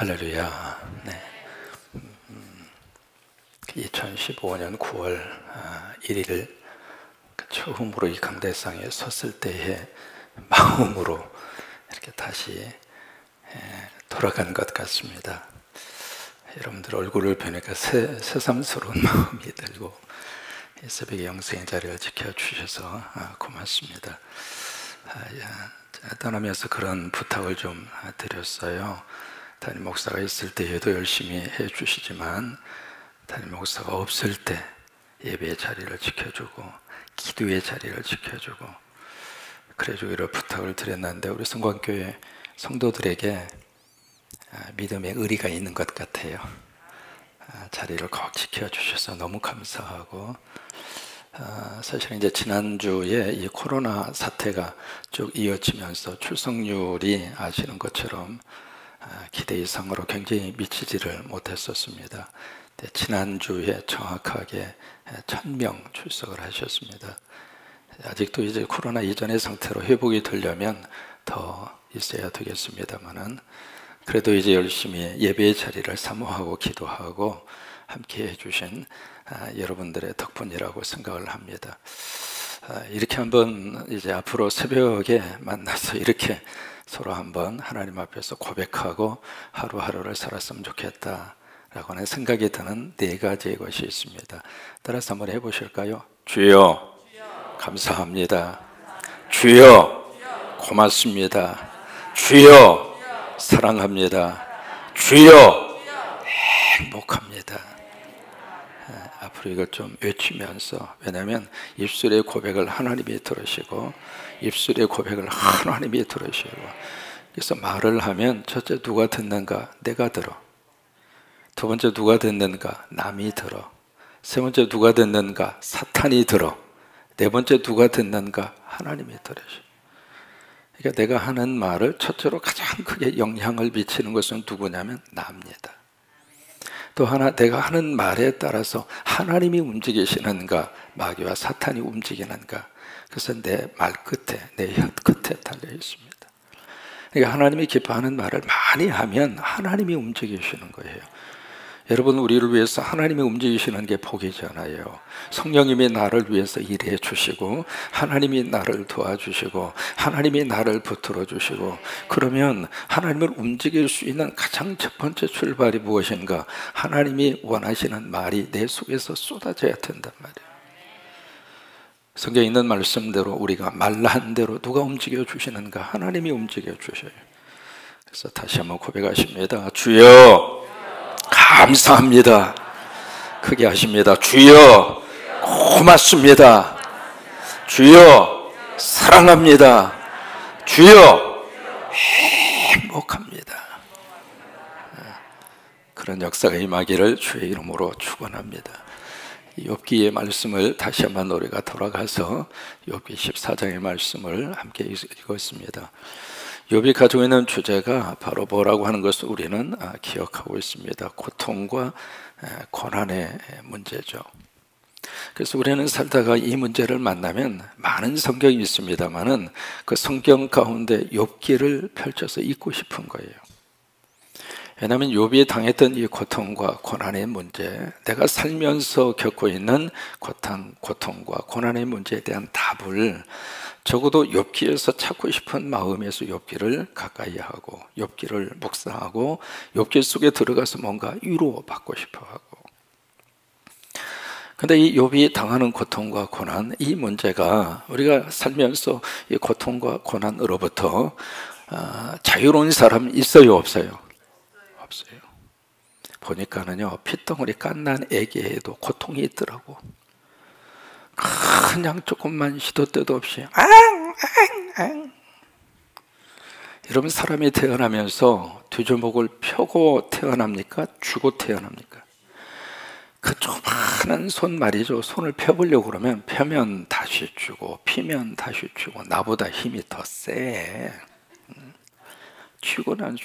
할렐루야. 네. 2015년 9월 1일 처음으로 이 강대상에 섰을 때의 마음으로 이렇게 다시 돌아간 것 같습니다. 여러분들 얼굴을 보니까 새삼스러운 마음이 들고 이 새벽에 영생의 자리를 지켜주셔서 고맙습니다. 떠나면서 그런 부탁을 좀 드렸어요. 담임 목사가 있을 때에도 열심히 해주시지만 담임 목사가 없을 때 예배의 자리를 지켜주고 기도의 자리를 지켜주고 그래주기를 부탁을 드렸는데 우리 성광교회 성도들에게 믿음의 의리가 있는 것 같아요. 자리를 꼭 지켜주셔서 너무 감사하고 사실은 이제 지난주에 이 코로나 사태가 쭉 이어지면서 출석률이 아시는 것처럼 기대 이상으로 굉장히 미치지를 못했었습니다. 지난주에 정확하게 1000명 출석을 하셨습니다. 아직도 이제 코로나 이전의 상태로 회복이 되려면 더 있어야 되겠습니다만은 그래도 이제 열심히 예배의 자리를 사모하고 기도하고 함께 해주신 여러분들의 덕분이라고 생각을 합니다. 이렇게 한번 이제 앞으로 새벽에 만나서 이렇게 서로 한번 하나님 앞에서 고백하고 하루하루를 살았으면 좋겠다라고 하는 생각이 드는 4가지의 것이 있습니다. 따라서 한번 해보실까요? 주여 감사합니다. 주여 고맙습니다. 주여 사랑합니다. 주여 행복합니다. 앞으로 이걸 좀 외치면서, 왜냐하면 입술의 고백을 하나님이 들으시고 입술의 고백을 하나님이 들으시고, 그래서 말을 하면 첫째 누가 듣는가? 내가 들어. 두 번째 누가 듣는가? 남이 들어. 세 번째 누가 듣는가? 사탄이 들어. 네 번째 누가 듣는가? 하나님이 들으시고. 그러니까 내가 하는 말을 첫째로 가장 크게 영향을 미치는 것은 누구냐면 나입니다. 또 하나, 내가 하는 말에 따라서 하나님이 움직이시는가, 마귀와 사탄이 움직이는가, 그래서 내 말 끝에, 내 혀 끝에 달려 있습니다. 그러니까 하나님이 기뻐하는 말을 많이 하면 하나님이 움직이시는 거예요. 여러분, 우리를 위해서 하나님이 움직이시는 게 복이잖아요. 성령님이 나를 위해서 일해 주시고 하나님이 나를 도와주시고 하나님이 나를 붙들어 주시고, 그러면 하나님을 움직일 수 있는 가장 첫 번째 출발이 무엇인가? 하나님이 원하시는 말이 내 속에서 쏟아져야 된단 말이에요. 성경에 있는 말씀대로 우리가 말한 대로 누가 움직여 주시는가? 하나님이 움직여 주셔요. 그래서 다시 한번 고백하십니다. 주여 감사합니다. 크게 하십니다. 주여 고맙습니다. 주여 사랑합니다. 주여 행복합니다. 그런 역사가 임하기를 주의 이름으로 축원합니다. 욥기의 말씀을 다시 한번 우리가 돌아가서 욥기 14장의 말씀을 함께 읽었습니다. 욥이 가지고 있는 주제가 바로 뭐라고 하는 것을 우리는 기억하고 있습니다. 고통과 고난의 문제죠. 그래서 우리는 살다가 이 문제를 만나면 많은 성경이 있습니다만은 그 성경 가운데 욥기를 펼쳐서 읽고 싶은 거예요. 왜냐하면 욥이 당했던 이 고통과 고난의 문제, 내가 살면서 겪고 있는 고통과 고난의 문제에 대한 답을 적어도 욥기에서 찾고 싶은 마음에서 욥기를 가까이 하고 욥기를 묵상하고 욥기 속에 들어가서 뭔가 위로받고 싶어 하고. 근데 이 욥이 당하는 고통과 고난, 이 문제가 우리가 살면서 이 고통과 고난으로부터 자유로운 사람 있어요, 없어요? 없어요. 보니까는요, 핏덩어리 깐난 애기에도 고통이 있더라고. 그냥 조금만 시도 때도 없이 여러분, 사람이 태어나면서 뒤주먹을 펴고 태어납니까? 쥐고 태어납니까? 그 조그마한 손 말이죠. 손을 펴보려고 그러면 펴면 다시 쥐고 피면 다시 쥐고, 나보다 힘이 더 세. 쥐고는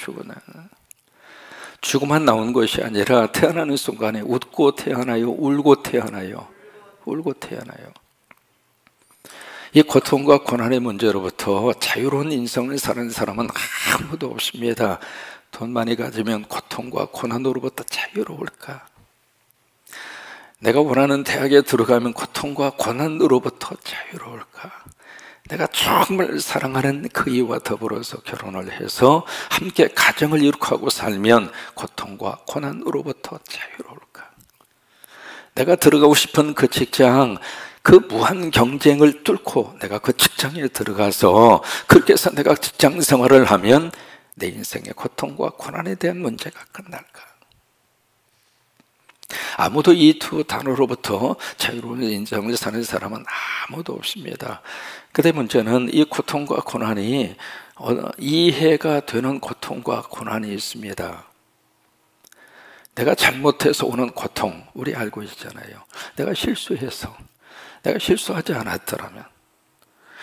쥐고만 나온 것이 아니라 태어나는 순간에 웃고 태어나요? 울고 태어나요? 울고 태어나요. 이 고통과 고난의 문제로부터 자유로운 인생을 사는 사람은 아무도 없습니다. 돈 많이 가지면 고통 고통과 고난으로부터 자유로울까? 내가 원하는 대학에 들어가면 고통과 고난으로부터 자유로울까? 내가 정말 사랑하는 그이와 더불어서 결혼을 해서 함께 가정을 이룩하고 살면 고통과 고난으로부터 자유로울까? 내가 들어가고 싶은 그 직장, 그 무한 경쟁을 뚫고 내가 그 직장에 들어가서 그렇게 해서 내가 직장 생활을 하면 내 인생의 고통과 고난에 대한 문제가 끝날까? 아무도 이 두 단어로부터 자유로운 인생을 사는 사람은 아무도 없습니다. 근데 문제는 이 고통과 고난이 이해가 되는 고통과 고난이 있습니다. 내가 잘못해서 오는 고통, 우리 알고 있잖아요. 내가 실수해서, 내가 실수하지 않았더라면,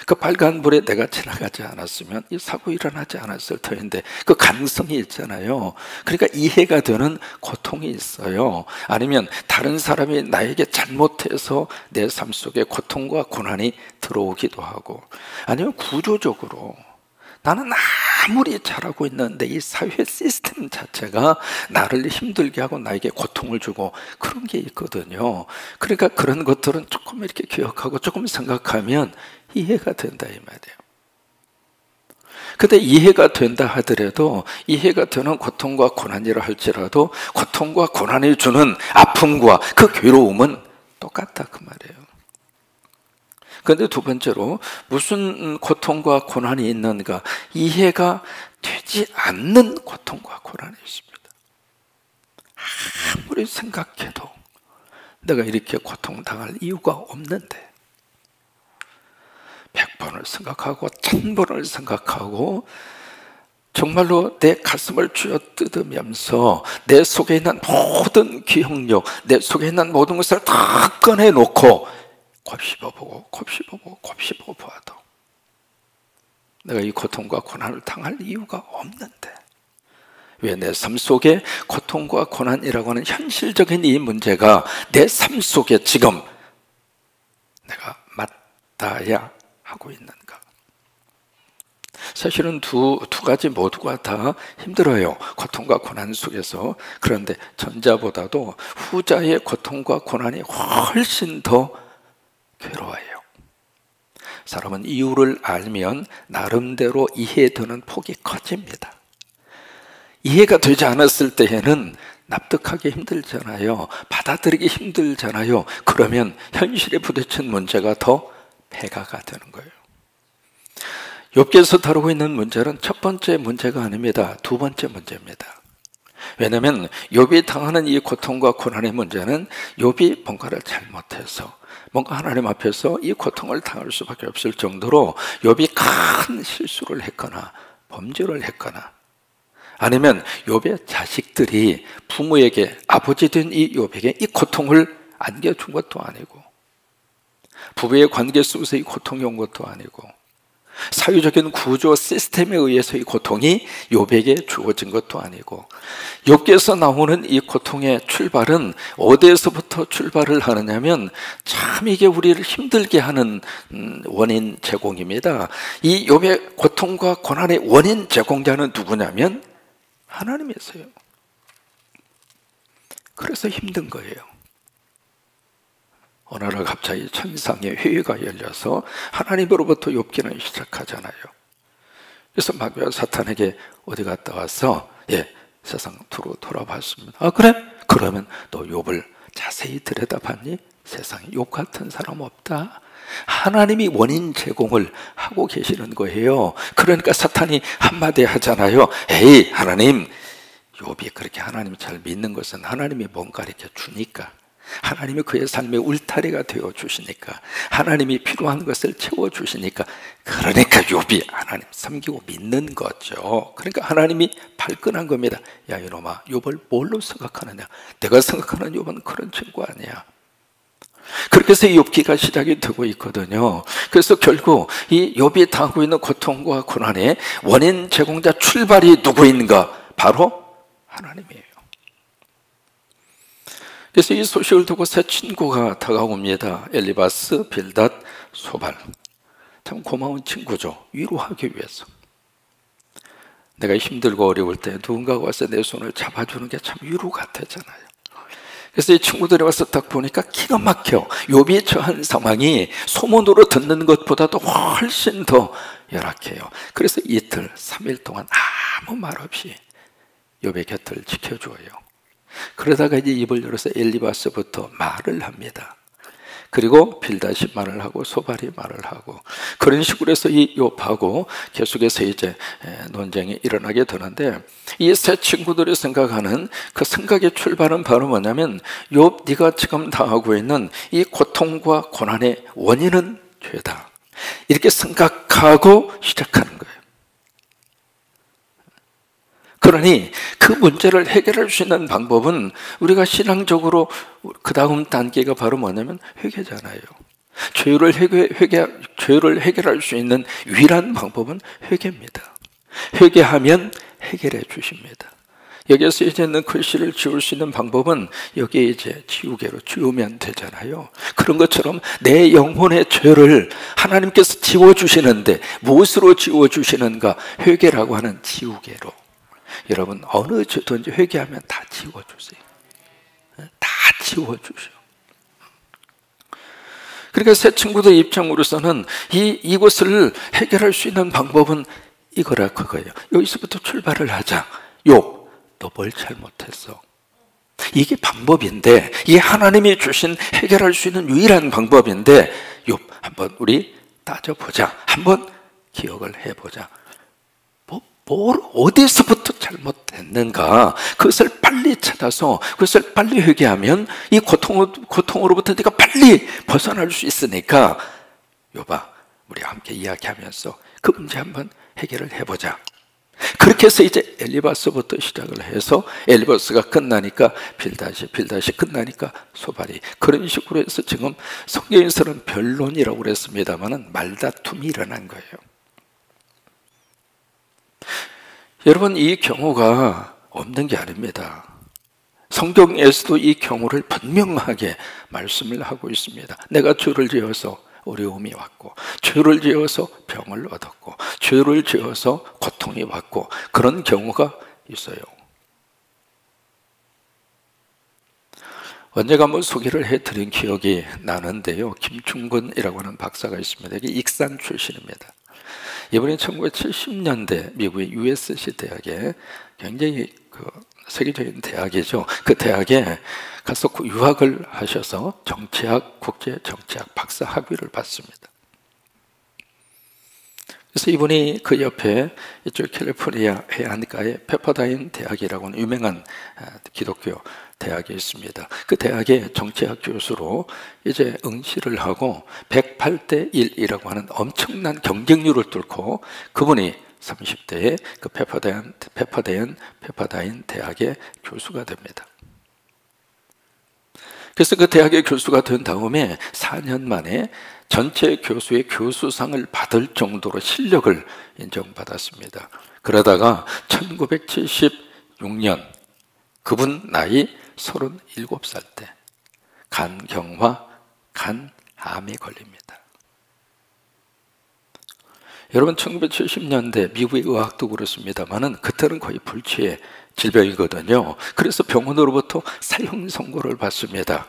그 빨간불에 내가 지나가지 않았으면 이 사고 일어나지 않았을 터인데 그 가능성이 있잖아요. 그러니까 이해가 되는 고통이 있어요. 아니면 다른 사람이 나에게 잘못해서 내 삶 속에 고통과 고난이 들어오기도 하고, 아니면 구조적으로 나는 아무리 잘하고 있는데 이 사회 시스템 자체가 나를 힘들게 하고 나에게 고통을 주고 그런 게 있거든요. 그러니까 그런 것들은 조금 이렇게 기억하고 조금 생각하면 이해가 된다 이 말이에요. 근데 이해가 된다 하더라도, 이해가 되는 고통과 고난이라 할지라도 고통과 고난이 주는 아픔과 그 괴로움은 똑같다 그 말이에요. 그런데 두 번째로 무슨 고통과 고난이 있는가? 이해가 되지 않는 고통과 고난이 있습니다. 아무리 생각해도 내가 이렇게 고통당할 이유가 없는데 100번을 생각하고 1000번을 생각하고 정말로 내 가슴을 쥐어뜯으면서 내 속에 있는 모든 기억력, 내 속에 있는 모든 것을 다 꺼내놓고 곱씹어보고 보아도 내가 이 고통과 고난을 당할 이유가 없는데 왜 내 삶 속에 고통과 고난이라고 하는 현실적인 이 문제가 내 삶 속에 지금 내가 맞닿아야 하고 있는가? 사실은 두 가지 모두가 다 힘들어요. 고통과 고난 속에서. 그런데 전자보다도 후자의 고통과 고난이 훨씬 더 괴로워요. 사람은 이유를 알면 나름대로 이해되는 폭이 커집니다. 이해가 되지 않았을 때에는 납득하기 힘들잖아요. 받아들이기 힘들잖아요. 그러면 현실에 부딪힌 문제가 더 폐가가 되는 거예요. 욥기에서 다루고 있는 문제는 첫 번째 문제가 아닙니다. 두 번째 문제입니다. 왜냐하면 욥이 당하는 이 고통과 고난의 문제는 욥이 뭔가를 잘못해서 뭔가 하나님 앞에서 이 고통을 당할 수밖에 없을 정도로 욥이 큰 실수를 했거나 범죄를 했거나, 아니면 욥의 자식들이 부모에게, 아버지 된 이 욥에게 이 고통을 안겨준 것도 아니고, 부부의 관계 속에서 이 고통이 온 것도 아니고, 사회적인 구조 시스템에 의해서 이 고통이 욥에게 주어진 것도 아니고, 욥기에서 나오는 이 고통의 출발은 어디에서부터 출발을 하느냐면 참 이게 우리를 힘들게 하는 원인 제공입니다. 이 욥의 고통과 고난의 원인 제공자는 누구냐면 하나님이세요. 그래서 힘든 거예요. 어느 날 갑자기 천상의 회의가 열려서 하나님으로부터 욥기는 시작하잖아요. 그래서 마귀가 사탄에게 어디 갔다 왔어? 예, 세상 두루 돌아봤습니다. 아 그래? 그러면 너 욥을 자세히 들여다봤니? 세상에 욥 같은 사람 없다. 하나님이 원인 제공을 하고 계시는 거예요. 그러니까 사탄이 한마디 하잖아요. 에이 하나님, 욥이 그렇게 하나님을 잘 믿는 것은 하나님이 뭔가 이렇게 주니까, 하나님이 그의 삶의 울타리가 되어 주시니까, 하나님이 필요한 것을 채워 주시니까, 그러니까 욥이 하나님 섬기고 믿는 거죠. 그러니까 하나님이 발끈한 겁니다. 야 이놈아, 욥을 뭘로 생각하느냐? 내가 생각하는 욥은 그런 친구 아니야. 그렇게 해서 이 욥기가 시작이 되고 있거든요. 그래서 결국 이 욥이 당하고 있는 고통과 고난의 원인 제공자 출발이 누구인가? 바로 하나님이에요. 그래서 이 소식을 듣고 새 친구가 다가옵니다. 엘리바스, 빌닷, 소발. 참 고마운 친구죠. 위로하기 위해서. 내가 힘들고 어려울 때 누군가가 와서 내 손을 잡아주는 게 참 위로 같았잖아요. 그래서 이 친구들이 와서 딱 보니까 기가 막혀. 욥이 처한 상황이 소문으로 듣는 것보다도 훨씬 더 열악해요. 그래서 이틀, 3일 동안 아무 말 없이 욥의 곁을 지켜줘요. 그러다가 이제 입을 열어서 엘리바스부터 말을 합니다. 그리고 빌다시 말을 하고 소발이 말을 하고, 그런 식으로 해서 이 욥하고 계속해서 이제 논쟁이 일어나게 되는데, 이 세 친구들이 생각하는 그 생각의 출발은 바로 뭐냐면, 욥 네가 지금 당하고 있는 이 고통과 고난의 원인은 죄다, 이렇게 생각하고 시작하는 거예요. 그러니 그 문제를 해결할 수 있는 방법은, 우리가 신앙적으로 그 다음 단계가 바로 뭐냐면 회개잖아요. 죄를 해결할 수 있는 유일한 방법은 회개입니다. 회개하면 해결해 주십니다. 여기에서 이제 있는 글씨를 지울 수 있는 방법은 여기에 이제 지우개로 지우면 되잖아요. 그런 것처럼 내 영혼의 죄를 하나님께서 지워주시는데 무엇으로 지워주시는가? 회개라고 하는 지우개로. 여러분, 어느 죄든지 회개하면 다 지워주세요. 다 지워주셔. 그러니까 새 친구들 입장으로서는 이것을 해결할 수 있는 방법은 이거라, 그거예요. 여기서부터 출발을 하자. 욥, 너 뭘 잘못했어? 이게 방법인데, 이게 하나님이 주신 해결할 수 있는 유일한 방법인데, 욥, 한번 우리 따져보자. 한번 기억을 해보자. 뭘 어디서부터 잘못했는가, 그것을 빨리 찾아서 그것을 빨리 회개하면 이 고통으로부터 네가 빨리 벗어날 수 있으니까, 욥아, 우리 함께 이야기하면서 그 문제 한번 해결을 해보자. 그렇게 해서 이제 엘리바스부터 시작을 해서, 엘리바스가 끝나니까 빌다시 끝나니까 소발이, 그런 식으로 해서 지금 성경에서는 변론이라고 그랬습니다만 말다툼이 일어난 거예요. 여러분, 이 경우가 없는 게 아닙니다. 성경에서도 이 경우를 분명하게 말씀을 하고 있습니다. 내가 죄를 지어서 어려움이 왔고, 죄를 지어서 병을 얻었고, 죄를 지어서 고통이 왔고, 그런 경우가 있어요. 언제가 한번 소개를 해드린 기억이 나는데요, 김충근이라고 하는 박사가 있습니다. 이게 익산 출신입니다. 이번에 1970년대 미국의 USC 대학에, 굉장히 세계적인 대학이죠. 그 대학에 가서 유학을 하셔서 국제 정치학 박사 학위를 받습니다. 그래서 이분이 그 옆에 이쪽 캘리포니아 해안가의 페퍼다인 대학이라고 하는 유명한 기독교 대학이 있습니다. 그 대학의 정치학 교수로 이제 응시를 하고 108대 1이라고 하는 엄청난 경쟁률을 뚫고 그분이 30대에 그 페퍼다인 대학의 교수가 됩니다. 그래서 그 대학의 교수가 된 다음에 4년 만에 전체 교수의 교수상을 받을 정도로 실력을 인정받았습니다. 그러다가 1976년 그분 나이 37살 때 간경화, 간암에 걸립니다. 여러분, 1970년대 미국의 의학도 그렇습니다만은 그때는 거의 불치의 질병이거든요. 그래서 병원으로부터 사형 선고를 받습니다.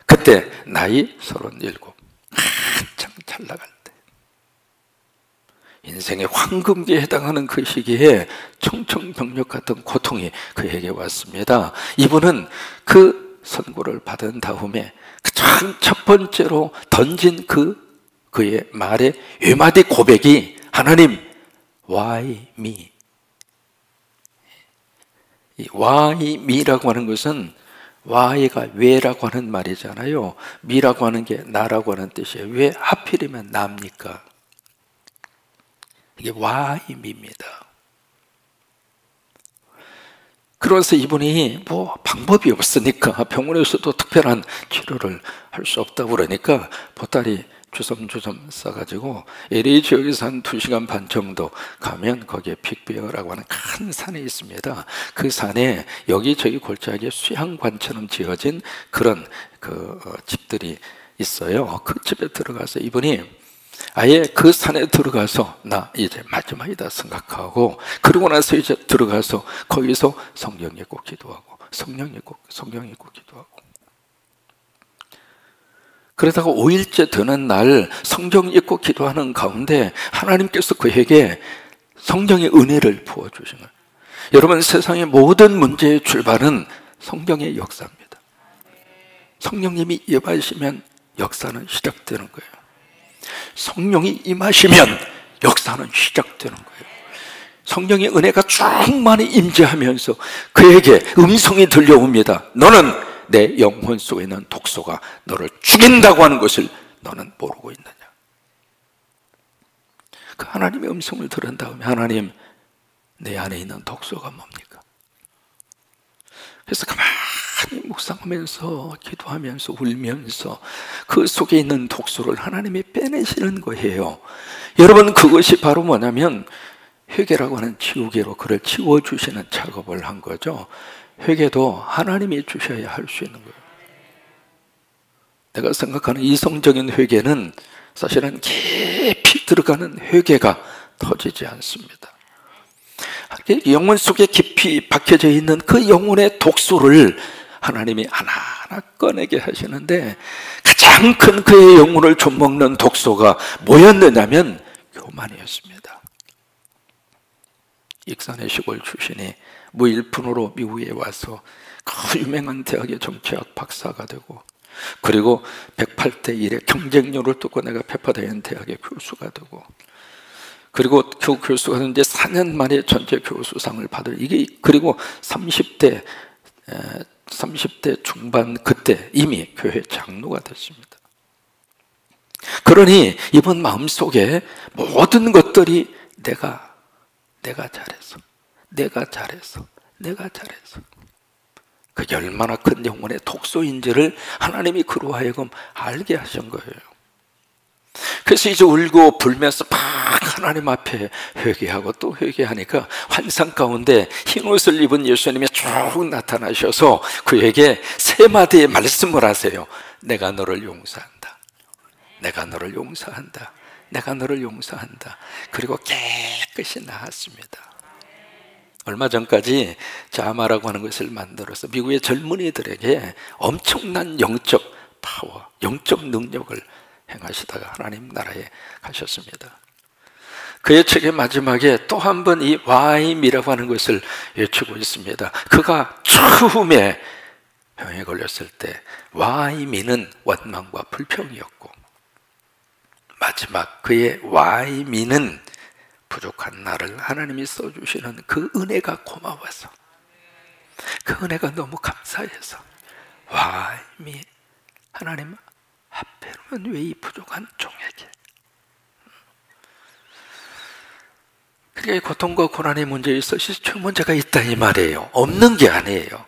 그때 나이 37, 한참 잘 나갈 때, 인생의 황금기에 해당하는 그 시기에 청천벽력 같은 고통이 그에게 왔습니다. 이분은 그 선고를 받은 다음에 첫 번째로 던진 그의 말의 외마디 고백이, 하나님, why me? 이 why me라고 하는 것은 why가 왜라고 하는 말이잖아요. me라고 하는 게 나라고 하는 뜻이에요. 왜 하필이면 나입니까? 이게 why me입니다. 그래서 이분이 방법이 없으니까, 병원에서도 특별한 치료를 할 수 없다고 그러니까 보따리 주섬주섬 싸가지고 LA 지역에서 한 2시간 반 정도 가면 거기에 빅베어라고 하는 큰 산이 있습니다. 그 산에 여기저기 골짜기에 수양관처럼 지어진 그런 집들이 있어요. 그 집에 들어가서 이분이 아예 그 산에 들어가서 나 이제 마지막이다 생각하고, 그러고 나서 이제 들어가서 거기서 성경 읽고 기도하고, 성경 읽고 기도하고. 그러다가 5일째 되는 날 성경 읽고 기도하는 가운데 하나님께서 그에게 성경의 은혜를 부어주신 거예요. 여러분, 세상의 모든 문제의 출발은 성경의 역사입니다. 성령님이 임하시면 역사는 시작되는 거예요. 성령이 임하시면 역사는 시작되는 거예요. 성령의 은혜가 충만히 임재하면서 그에게 음성이 들려옵니다. 너는 내 영혼 속에 있는 독소가 너를 죽인다고 하는 것을 너는 모르고 있느냐. 그 하나님의 음성을 들은 다음에, 하나님, 내 안에 있는 독소가 뭡니까? 그래서 가만히 묵상하면서 기도하면서 울면서 그 속에 있는 독소를 하나님이 빼내시는 거예요. 여러분, 그것이 바로 뭐냐면 회개라고 하는 지우개로 그를 지워주시는 작업을 한 거죠. 회개도 하나님이 주셔야 할 수 있는 거예요. 내가 생각하는 이성적인 회개는 사실은 깊이 들어가는 회개가 터지지 않습니다. 영혼 속에 깊이 박혀져 있는 그 영혼의 독소를 하나님이 하나하나 꺼내게 하시는데, 가장 큰 그의 영혼을 좀먹는 독소가 뭐였느냐면 교만이었습니다. 익산의 시골 출신이 무일푼으로 미국에 와서 그 유명한 대학의 정치학 박사가 되고, 그리고 108대 1의 경쟁률을 뚫고 내가 페퍼데인 대학의 교수가 되고, 그리고 그 교수가 이제 4년 만에 전체 교수상을 받을, 이게, 그리고 30대 중반 그때 이미 교회 장로가 됐습니다. 그러니 이번 마음속에 모든 것들이 내가 잘했어. 그게 얼마나 큰 영혼의 독소인지를 하나님이 그로 하여금 알게 하신 거예요. 그래서 이제 울고 불면서 막 하나님 앞에 회개하고 또 회개하니까 환상 가운데 흰 옷을 입은 예수님이 쭉 나타나셔서 그에게 세 마디의 말씀을 하세요. 내가 너를 용서한다. 내가 너를 용서한다. 내가 너를 용서한다. 그리고 깨끗이 나았습니다. 얼마 전까지 자마라고 하는 것을 만들어서 미국의 젊은이들에게 엄청난 영적 파워, 영적 능력을 행하시다가 하나님 나라에 가셨습니다. 그의 책의 마지막에 또 한 번 이 와임이라고 하는 것을 외치고 있습니다. 그가 처음에 병에 걸렸을 때 와임이는 원망과 불평이었고, 마지막 그의 와임이는 부족한 나를 하나님이 써주시는 그 은혜가 고마워서, 그 은혜가 너무 감사해서, 와임이 하나님 하필이면 왜 이 부족한 종에게. 그러니까 고통과 고난의 문제에 있어 실존 문제가 있다 이 말이에요. 없는 게 아니에요.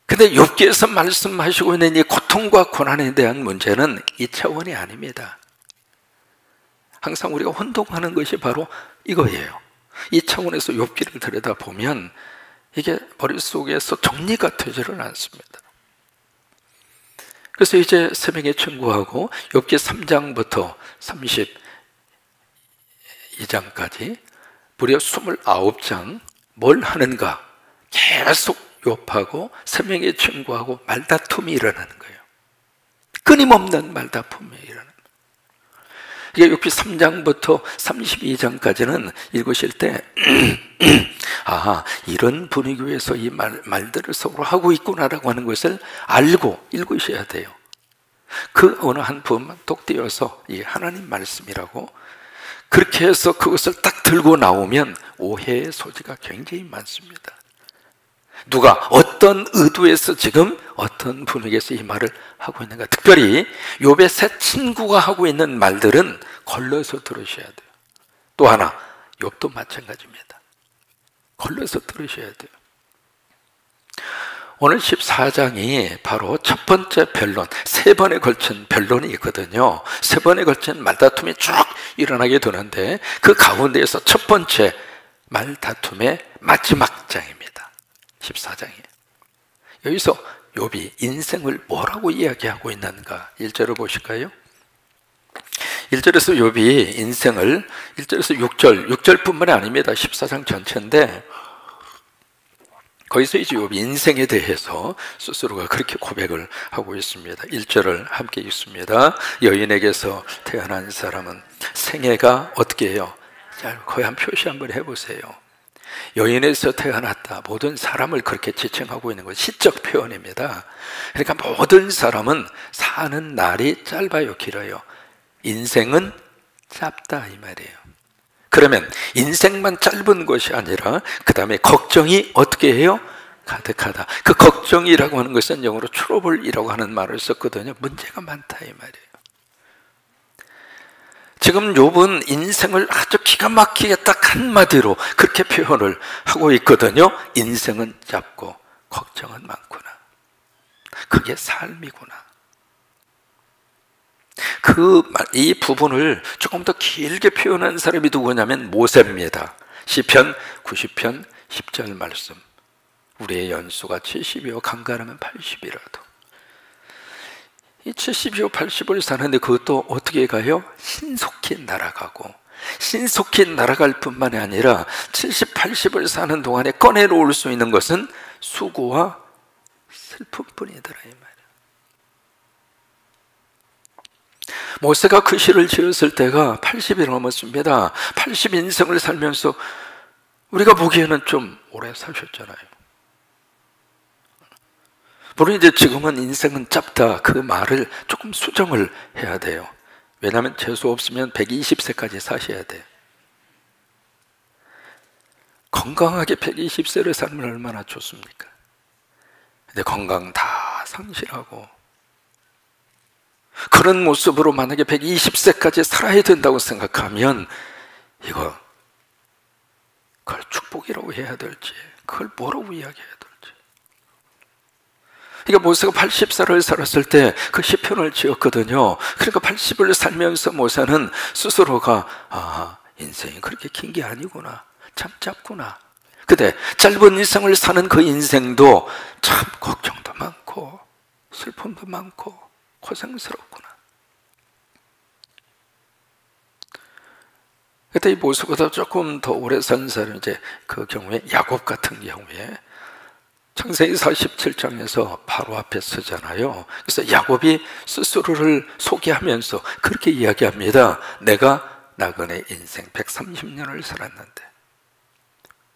근데 욥기에서 말씀하시고 있는 이 고통과 고난에 대한 문제는 이 차원이 아닙니다. 항상 우리가 혼동하는 것이 바로 이거예요. 이 차원에서 욥기를 들여다보면 이게 머릿속에서 정리가 되지를 않습니다. 그래서 이제 새벽에 청구하고 욥기 3장부터 32장까지 무려 29장 뭘 하는가? 계속 욥하고 새벽에 청구하고 말다툼이 일어나는 거예요. 끊임없는 말다툼이 일어나는 거예요. 이게 욥기 3장부터 32장까지는 읽으실 때 아, 이런 분위기에서 이 말들을 서로 하고 있구나라고 하는 것을 알고 읽으셔야 돼요. 그 어느 한 부분만 똑 띄어서 이 하나님 말씀이라고 그렇게 해서 그것을 딱 들고 나오면 오해의 소지가 굉장히 많습니다. 누가 어떤 의도에서 지금 어떤 분위기에서 이 말을 하고 있는가. 특별히 욥의 새 친구가 하고 있는 말들은 걸러서 들으셔야 돼요. 또 하나 욥도 마찬가지입니다. 걸러서 들으셔야 돼요. 오늘 14장이 바로 첫 번째 변론, 세 번에 걸친 변론이 있거든요. 세 번에 걸친 말다툼이 쭉 일어나게 되는데 그 가운데에서 첫 번째 말다툼의 마지막 장입니다. 14장이에요. 여기서 욥이 인생을 뭐라고 이야기하고 있는가 1절을 보실까요? 1절에서 욥이 인생을 1절에서 6절뿐만이 아닙니다. 14장 전체인데 거기서 이제 욥이 인생에 대해서 스스로가 그렇게 고백을 하고 있습니다. 1절을 함께 읽습니다. 여인에게서 태어난 사람은 생애가 어떻게 해요? 자, 거의 한 표시 한번 해보세요. 여인에서 태어났다. 모든 사람을 그렇게 지칭하고 있는 건 시적 표현입니다. 그러니까 모든 사람은 사는 날이 짧아요, 길어요? 인생은 짧다 이 말이에요. 그러면 인생만 짧은 것이 아니라 그 다음에 걱정이 어떻게 해요? 가득하다. 그 걱정이라고 하는 것은 영어로 트러블이라고 하는 말을 썼거든요. 문제가 많다 이 말이에요. 지금 욥은 인생을 아주 기가 막히게 딱 한마디로 그렇게 표현을 하고 있거든요. 인생은 짧고 걱정은 많구나. 그게 삶이구나. 이 부분을 조금 더 길게 표현한 사람이 누구냐면 모세입니다. 시편 90편 10절 말씀. 우리의 연수가 70이요 강간하면 80이라도. 이 70이요 80을 사는데 그것도 어떻게 가요? 신속히 날아가고, 신속히 날아갈 뿐만이 아니라 70, 80을 사는 동안에 꺼내놓을 수 있는 것은 수고와 슬픔뿐이더라 이 말이에요. 모세가 그 시를 지었을 때가 80이 넘었습니다. 80 인생을 살면서 우리가 보기에는 좀 오래 사셨잖아요. 물론 이제 지금은 인생은 짧다 그 말을 조금 수정을 해야 돼요. 왜냐하면 재수 없으면 120세까지 사셔야 돼요. 건강하게 120세를 살면 얼마나 좋습니까? 근데 건강 다 상실하고 그런 모습으로 만약에 120세까지 살아야 된다고 생각하면 그걸 축복이라고 해야 될지 그걸 뭐라고 이야기해야 될지. 그러니까 모세가 80살을 살았을 때 그 시편을 지었거든요. 그러니까 80을 살면서 모세는 스스로가 인생이 그렇게 긴 게 아니구나, 참 짧구나. 근데 짧은 인생을 사는 그 인생도 참 걱정도 많고 슬픔도 많고 고생스럽구나. 그때 이 모세보다 조금 더 오래 산 사람, 이제 그 경우에 야곱 같은 경우에 창세기 47장에서 바로 앞에 서잖아요. 그래서 야곱이 스스로를 소개하면서 그렇게 이야기합니다. 내가 나그네 인생 130년을 살았는데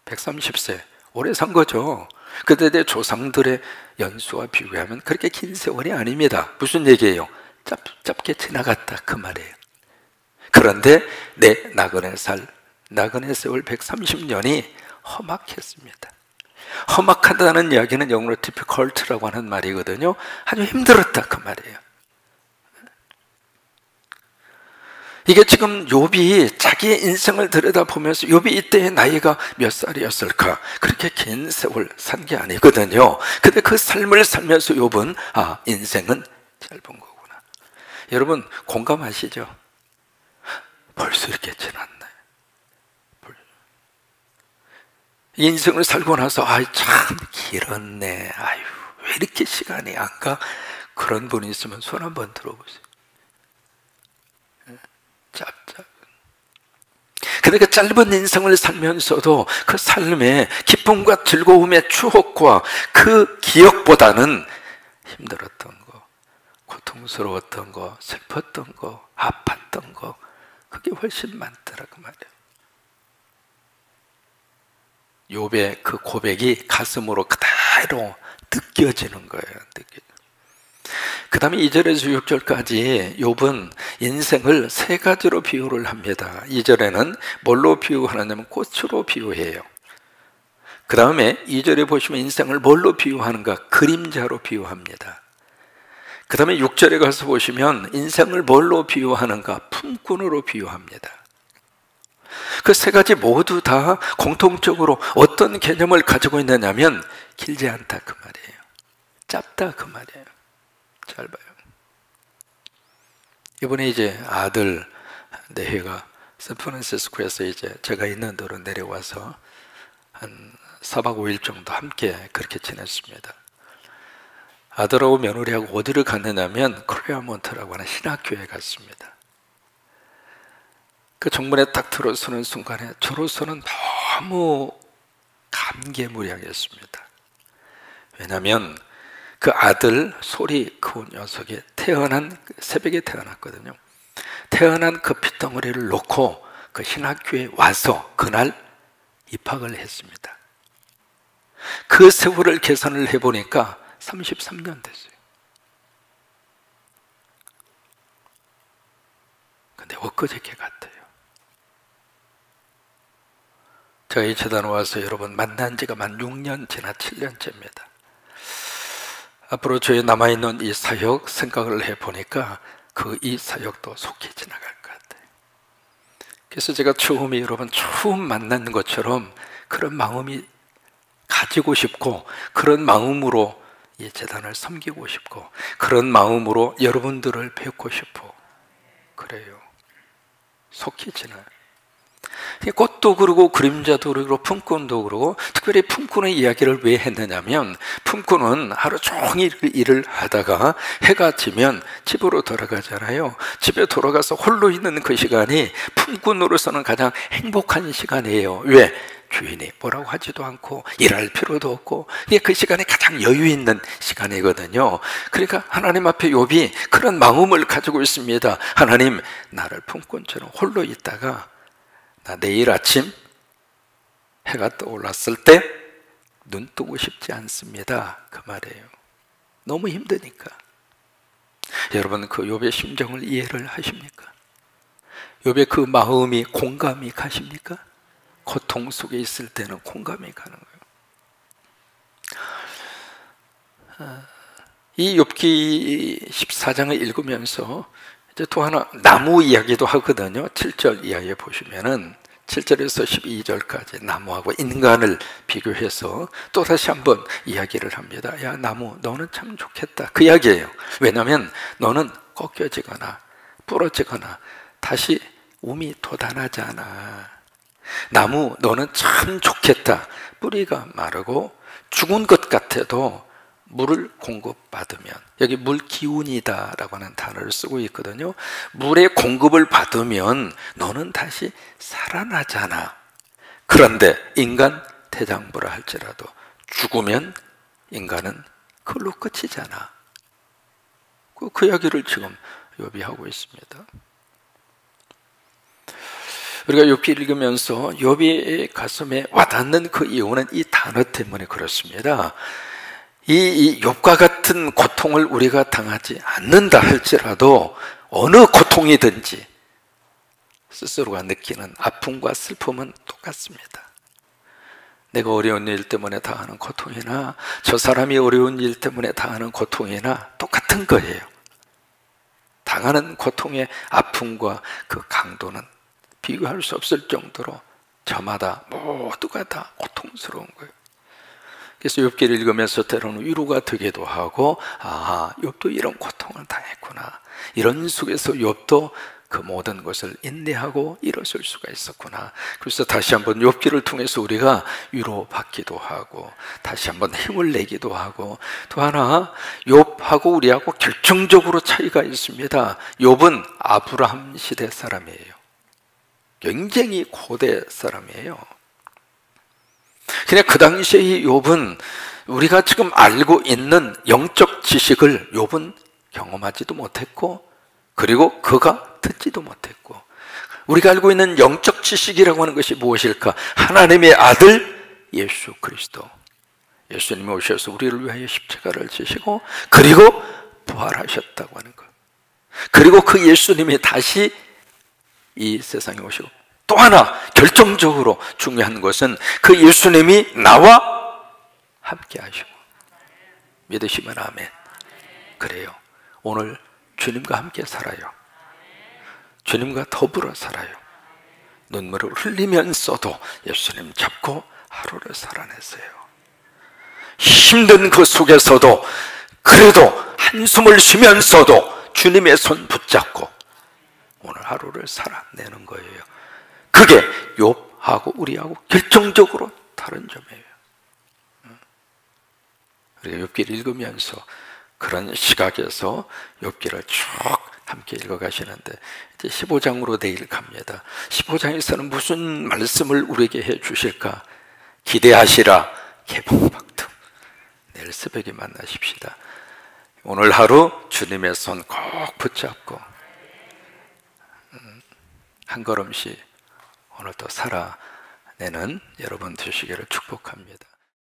130세 오래 산 거죠. 그때 내 조상들의 연수와 비교하면 그렇게 긴 세월이 아닙니다. 무슨 얘기예요? 짧게 지나갔다 그 말이에요. 그런데 내 나그네 세월 130년이 험악했습니다. 험악하다는 이야기는 영어로 difficult라고 하는 말이거든요. 아주 힘들었다 그 말이에요. 이게 지금 욥이 자기의 인생을 들여다보면서 욥이 이때의 나이가 몇 살이었을까? 그렇게 긴 세월 산 게 아니거든요. 근데 그 삶을 살면서 욥은 인생은 짧은 거구나. 여러분 공감하시죠? 벌써 이렇게 지났네. 인생을 살고 나서 참 길었네. 왜 이렇게 시간이 안 가? 그런 분이 있으면 손 한번 들어보세요. 짧. 근데 그 짧은 인생을 살면서도 그 삶의 기쁨과 즐거움의 추억과 그 기억보다는 힘들었던 거, 고통스러웠던 거, 슬펐던 거, 아팠던 거, 그게 훨씬 많더라 그 말이에요. 욥의 그 고백이 가슴으로 그대로 느껴지는 거예요. 그 다음에 2절에서 6절까지 욥은 인생을 세 가지로 비유를 합니다. 2절에는 뭘로 비유하느냐면 꽃으로 비유해요. 그 다음에 2절에 보시면 인생을 뭘로 비유하는가? 그림자로 비유합니다. 그 다음에 6절에 가서 보시면 인생을 뭘로 비유하는가? 품꾼으로 비유합니다. 그 세 가지 모두 다 공통적으로 어떤 개념을 가지고 있느냐면 길지 않다 그 말이에요. 짧다 그 말이에요. 짧아요. 이번에 이제 아들 내해가 샌프란시스코에서 이제 제가 있는 데로 내려와서 한 4박 5일 정도 함께 그렇게 지냈습니다. 아들하고 며느리하고 어디를 갔느냐면 크레아몬트라고 하는 신학교에 갔습니다. 그 정문에 딱 들어서는 순간에 저로서는 너무 감개무량했습니다. 왜냐하면 그 아들 소리 그 녀석이 새벽에 태어났거든요. 태어난 그 핏덩어리를 놓고 그 신학교에 와서 그날 입학을 했습니다. 그 세월을 계산을 해보니까 33년 됐어요. 근데 엊그저께 같아요. 제가 이 재단에 와서 여러분 만난 지가 만 6년 지나 7년째입니다. 앞으로 저희 남아있는 이 사역 생각을 해보니까 이 사역도 속히 지나갈 것 같아요. 그래서 제가 여러분 처음 만난 것처럼 그런 마음이 가지고 싶고, 그런 마음으로 이 재단을 섬기고 싶고, 그런 마음으로 여러분들을 뵙고 싶어. 그래요. 속히 지나요. 꽃도 그러고 그림자도 그러고 품꾼도 그러고, 특별히 품꾼의 이야기를 왜 했느냐면, 품꾼은 하루 종일 일을 하다가 해가 지면 집으로 돌아가잖아요. 집에 돌아가서 홀로 있는 그 시간이 품꾼으로서는 가장 행복한 시간이에요. 왜? 주인이 뭐라고 하지도 않고 일할 필요도 없고, 이게 그 시간이 가장 여유 있는 시간이거든요. 그러니까 하나님 앞에 욥이 그런 마음을 가지고 있습니다. 하나님, 나를 품꾼처럼 홀로 있다가 나 내일 아침 해가 떠올랐을 때 눈 뜨고 싶지 않습니다. 그 말이에요. 너무 힘드니까. 여러분, 그 욥의 심정을 이해를 하십니까? 욥의 그 마음이 공감이 가십니까? 고통 속에 있을 때는 공감이 가는 거예요. 이 욥기 14장을 읽으면서 이제 또 하나 나무 이야기도 하거든요. 7절 이하에 보시면은 7절에서 12절까지 나무하고 인간을 비교해서 또 다시 한번 이야기를 합니다. 야, 나무, 너는 참 좋겠다. 그 이야기예요. 왜냐하면 너는 꺾여지거나 부러지거나 다시 움이 돋아나지 않아. 나무, 너는 참 좋겠다. 뿌리가 마르고 죽은 것 같아도 물을 공급받으면, 여기 물 기운이다 라고 하는 단어를 쓰고 있거든요. 물의 공급을 받으면 너는 다시 살아나잖아. 그런데 인간 태장부라 할지라도 죽으면 인간은 그걸로 끝이잖아. 그 이야기를 지금 욥이 하고 있습니다. 우리가 욥기 읽으면서 욥의 가슴에 와닿는 그 이유는 이 단어 때문에 그렇습니다. 이 욥과 같은 고통을 우리가 당하지 않는다 할지라도 어느 고통이든지 스스로가 느끼는 아픔과 슬픔은 똑같습니다. 내가 어려운 일 때문에 당하는 고통이나 저 사람이 어려운 일 때문에 당하는 고통이나 똑같은 거예요. 당하는 고통의 아픔과 그 강도는 비교할 수 없을 정도로 저마다 모두가 다 고통스러운 거예요. 그래서 욥기를 읽으면서 때로는 위로가 되기도 하고, 아, 욥도 이런 고통을 당했구나. 이런 속에서 욥도 그 모든 것을 인내하고 일어설 수가 있었구나. 그래서 다시 한번 욥기를 통해서 우리가 위로받기도 하고 다시 한번 힘을 내기도 하고, 또 하나 욥하고 우리하고 결정적으로 차이가 있습니다. 욥은 아브라함 시대 사람이에요. 굉장히 고대 사람이에요. 그냥 그 당시의 욥은 우리가 지금 알고 있는 영적 지식을 욥은 경험하지도 못했고, 그리고 그가 듣지도 못했고, 우리가 알고 있는 영적 지식이라고 하는 것이 무엇일까? 하나님의 아들 예수 그리스도, 예수님이 오셔서 우리를 위하여 십자가를 지시고 그리고 부활하셨다고 하는 것, 그리고 그 예수님이 다시 이 세상에 오시고, 또 하나 결정적으로 중요한 것은 그 예수님이 나와 함께 하시고, 믿으시면 아멘. 그래요. 오늘 주님과 함께 살아요. 주님과 더불어 살아요. 눈물을 흘리면서도 예수님 잡고 하루를 살아내세요. 힘든 그 속에서도 그래도 한숨을 쉬면서도 주님의 손 붙잡고 오늘 하루를 살아내는 거예요. 그게 욥하고 우리하고 결정적으로 다른 점이에요. 우리가 욥기를 읽으면서 그런 시각에서 욥기를 쭉 함께 읽어가시는데 이제 15장으로 내일 갑니다. 15장에서는 무슨 말씀을 우리에게 해 주실까? 기대하시라. 개봉박두. 내일 새벽에 만나십시다. 오늘 하루 주님의 손 꼭 붙잡고 한 걸음씩 오늘도 살아내는 여러분 되시기를 축복합니다.